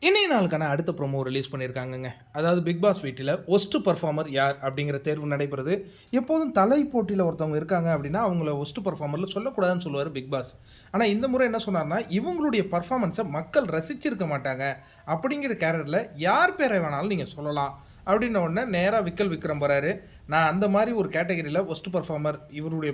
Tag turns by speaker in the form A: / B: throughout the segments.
A: இன்றைய நாளுக்கான அடுத்த ப்ரோமோ ரிலீஸ் பண்ணியிருக்காங்கங்க. அதாவது பிக் பாஸ் வீட்டில் ஒஸ்ட் பெர்ஃபார்மர் யார் அப்படிங்கிற தேர்வு நடைபெறுது. எப்போதும் தலை போட்டியில் ஒருத்தவங்க இருக்காங்க அப்படின்னா அவங்கள ஒஸ்ட் பெர்ஃபார்மரில் சொல்லக்கூடாதுன்னு சொல்லுவார் பிக் பாஸ். ஆனால் இந்த முறை என்ன சொன்னார்னா, இவங்களுடைய பர்ஃபார்மன்ஸை மக்கள் ரசிச்சிருக்க மாட்டாங்க அப்படிங்கிற கேரக்டரில் யார் பேரை வேணாலும் நீங்கள் சொல்லலாம் அப்படின்ன உடனே நேராக விக்ரம் போகிறாரு. நான் அந்த மாதிரி ஒரு கேட்டகரியில் ஒஸ்ட் பெர்ஃபார்மர் இவருடைய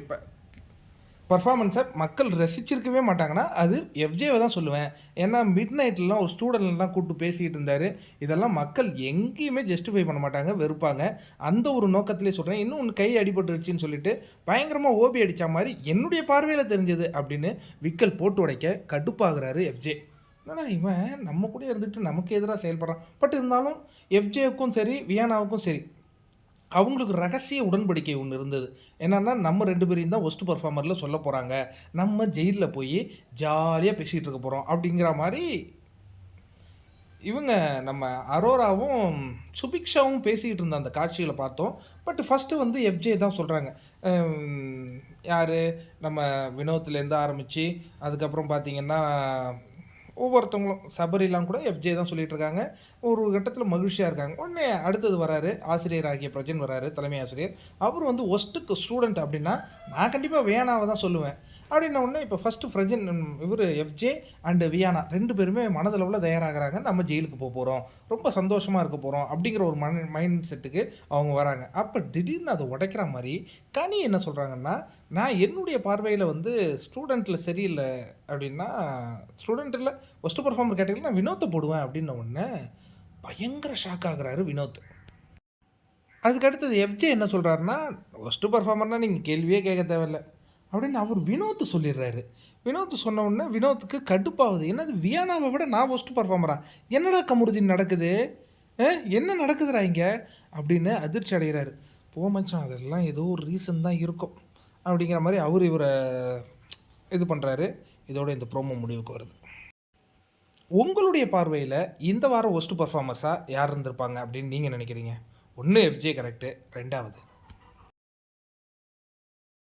A: பர்ஃபார்மன்ஸை மக்கள் ரசிச்சிருக்கவே மாட்டாங்கன்னா அது எஃப்ஜேவை தான் சொல்லுவேன். ஏன்னா மிட் நைட்லலாம் ஒரு ஸ்டூடெண்ட்லாம் கூப்பிட்டு பேசிக்கிட்டு இருந்தார். இதெல்லாம் மக்கள் எங்கேயுமே ஜஸ்டிஃபை பண்ண மாட்டாங்க, வெறுப்பாங்க. அந்த ஒரு நோக்கத்திலே சொல்கிறேன். இன்னும் ஒன்று கை அடிபட்டுருச்சுன்னு சொல்லிட்டு பயங்கரமாக ஓபி அடித்த மாதிரி என்னுடைய பார்வையில் தெரிஞ்சது அப்படின்னு விக்கல் போட்டு உடைக்க கடுப்பாகிறாரு எஃப்ஜே. ஆனால் இவன் நம்ம கூட இருந்துக்கிட்டு நமக்கு எதிராக செயல்படுறான். பட் இருந்தாலும் எஃப்ஜேவுக்கும் சரி வியானாவுக்கும் சரி அவங்களுக்கு ரகசிய உடன்படிக்கை ஒன்று இருந்தது. என்னென்னா நம்ம 2 பேரையும் தான் ஒஸ்ட் பர்ஃபார்மரில் சொல்ல போகிறாங்க, நம்ம ஜெயிலில் போய் ஜாலியாக பேசிகிட்டு இருக்க போகிறோம் அப்படிங்கிற மாதிரி இவங்க நம்ம அரோராவும் சுபிக்ஷாவும் பேசிக்கிட்டு இருந்த அந்த காட்சிகளை பார்த்தோம். பட் ஃபஸ்ட்டு வந்து எஃப்ஜே தான் சொல்கிறாங்க. யார் நம்ம வினோத்லேருந்து ஆரம்பித்து அதுக்கப்புறம் பார்த்திங்கன்னா ஒவ்வொருத்தவங்களும் சபரிலாம் கூட எஃப்ஜே தான் சொல்லிகிட்டு இருக்காங்க. ஒரு கட்டத்தில் மகிழ்ச்சியாக இருக்காங்க. உடனே அடுத்தது வராரு ஆசிரியர் ஆகிய பிரஜன் வராரு, தலைமை ஆசிரியர். அவர் வந்து ஒஸ்ட்டுக்கு ஸ்டூடெண்ட் அப்படின்னா நான் கண்டிப்பாக வியானாவை தான் சொல்லுவேன் அப்படின்ன உடனே இப்போ ஃபஸ்ட்டு ஃப்ரெஜன் இவர் எஃப்ஜே அண்டு வியானா 2 பேருமே மனதளவில் தயாராகிறாங்க. நம்ம ஜெயிலுக்கு போகிறோம், ரொம்ப சந்தோஷமாக இருக்க போகிறோம் அப்படிங்கிற ஒரு மைண்ட் செட்டுக்கு அவங்க வராங்க. அப்போ திடீர்னு அதை உடைக்கிற மாதிரி கனி என்ன சொல்கிறாங்கன்னா, நான் என்னுடைய பார்வையில் வந்து ஸ்டூடெண்ட்டில் சரியில்லை அப்படின்னா ஸ்டூடெண்ட் இல்லை ஒஸ்ட் பர்ஃபார்மர் கேட்டகரியில் நான் வினோத்தை போடுவேன் அப்படின்ன உடனே பயங்கர ஷாக் ஆகுறாரு வினோத். அதுக்கு அடுத்தது எஃப்ஜே என்ன சொல்கிறாருன்னா, ஒஸ்ட் பர்ஃபார்மர்னால் நீங்கள் கேள்வியே கேட்க தேவையில்லை அப்படின்னு அவர் வினோத் சொல்லிடுறாரு. வினோத் சொன்ன உடனே வினோத்துக்கு கடுப்பாகுது. என்னது வியானாவை விட நான் ஒஸ்ட் பர்ஃபார்மரா? என்னடா கமுருதீன் நடக்குது, என்ன நடக்குதுடா இங்கே அப்படின்னு அதிர்ச்சி அடைகிறாரு. போ மச்சான், அதெல்லாம் ஏதோ ஒரு ரீசன் தான் இருக்கும் அப்படிங்கிற மாதிரி அவர் இவரை இது பண்ணுறாரு. இதோட இந்த ப்ரோமோ முடிவுக்கு வருது. உங்களுடைய பார்வையில் இந்த வாரம் ஒஸ்ட் பர்ஃபார்மர்ஸாக யார் இருந்திருப்பாங்க அப்படின்னு நீங்கள் நினைக்கிறீங்க? ஒன்று எஃப்ஜே கரெக்டு, 2வது